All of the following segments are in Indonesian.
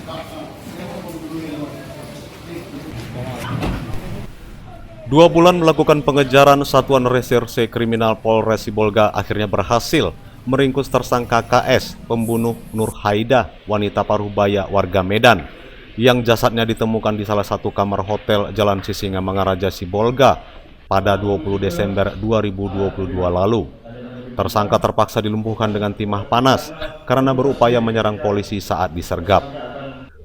2 bulan melakukan pengejaran, Satuan Reserse Kriminal Polres Sibolga akhirnya berhasil meringkus tersangka KS, pembunuh Nur Haidah, wanita Parubaya warga Medan, yang jasadnya ditemukan di salah satu kamar hotel Jalan Sisingamangaraja, Sibolga pada 20 Desember 2022 lalu. Tersangka terpaksa dilumpuhkan dengan timah panas karena berupaya menyerang polisi saat disergap.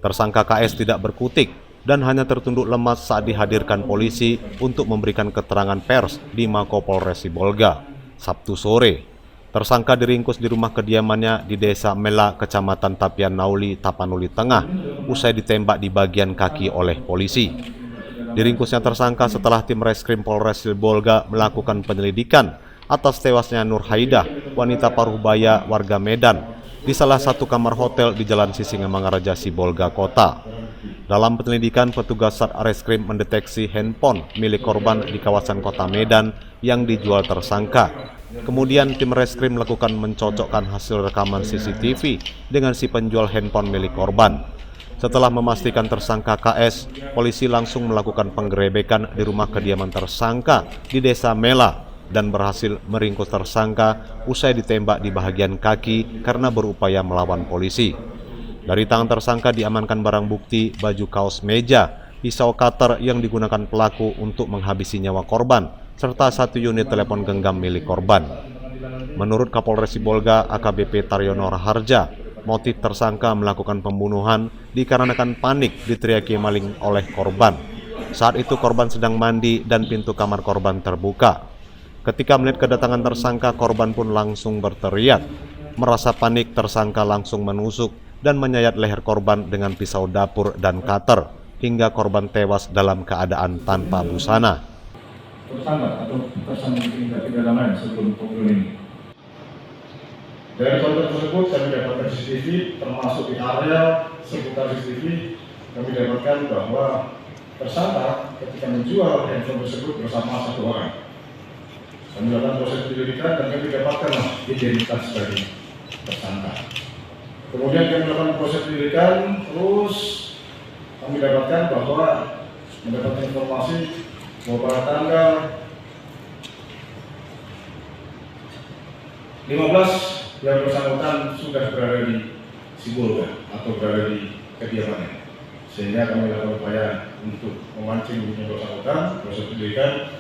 Tersangka KS tidak berkutik dan hanya tertunduk lemas saat dihadirkan polisi untuk memberikan keterangan pers di Mako Polres Sibolga, Sabtu sore. Tersangka diringkus di rumah kediamannya di Desa Mela, Kecamatan Tapian Nauli, Tapanuli Tengah, usai ditembak di bagian kaki oleh polisi. Diringkusnya tersangka setelah tim Reskrim Polres Sibolga melakukan penyelidikan atas tewasnya Nur Haidah, wanita Parubaya warga Medan, di salah satu kamar hotel di Jalan Sisingamangaraja, Sibolga Kota. Dalam penyelidikan, petugas Satreskrim mendeteksi handphone milik korban di kawasan Kota Medan yang dijual tersangka. Kemudian tim Reskrim melakukan mencocokkan hasil rekaman CCTV dengan si penjual handphone milik korban. Setelah memastikan tersangka KS, polisi langsung melakukan penggerebekan di rumah kediaman tersangka di Desa Mela dan berhasil meringkus tersangka usai ditembak di bagian kaki karena berupaya melawan polisi. Dari tangan tersangka diamankan barang bukti baju kaos meja, pisau cutter yang digunakan pelaku untuk menghabisi nyawa korban, serta 1 unit telepon genggam milik korban. Menurut Kapolres Sibolga AKBP Taryono Raharja, motif tersangka melakukan pembunuhan dikarenakan panik diteriaki maling oleh korban. Saat itu korban sedang mandi dan pintu kamar korban terbuka. Ketika melihat kedatangan tersangka, korban pun langsung berteriak. Merasa panik, tersangka langsung menusuk dan menyayat leher korban dengan pisau dapur dan cutter, hingga korban tewas dalam keadaan tanpa busana. Tersangka atau tersangka tindak pidana lain sebelum pembunuhan ini. Dari konten tersebut kami dapatkan CCTV, termasuk di area seputar CCTV, kami dapatkan bahwa tersangka ketika menjual handphone tersebut bersama 1 orang. Kami lakukan proses penyelidikan dan kami dapatkan identitas dari tersangka. Kemudian kami melakukan proses penyelidikan, terus kami dapatkan bahwa mendapatkan informasi bahwa pada tanggal 15 yang bersangkutan sudah berada di Sibolga atau berada di kediamannya, sehingga kami lakukan upaya untuk memancing yang bersangkutan, proses penyelidikan,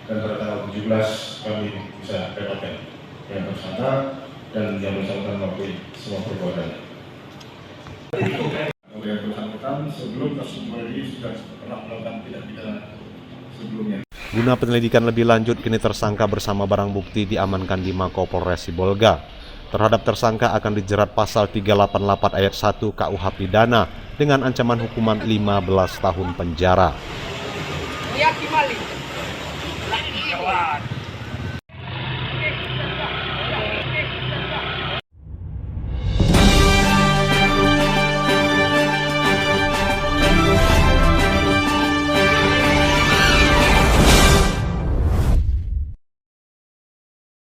dan pada tanggal 17 kami bisa dapatkan yang tersangka dan yang bersangkutan mengakui semua perbuatan. Oleh yang bersangkutan sebelum kasus ini sudah pernah melakukan tindak pidana sebelumnya. Guna penyelidikan lebih lanjut, kini tersangka bersama barang bukti diamankan di Mako Polres Sibolga. Terhadap tersangka akan dijerat pasal 388 ayat 1 KUH Pidana dengan ancaman hukuman 15 tahun penjara.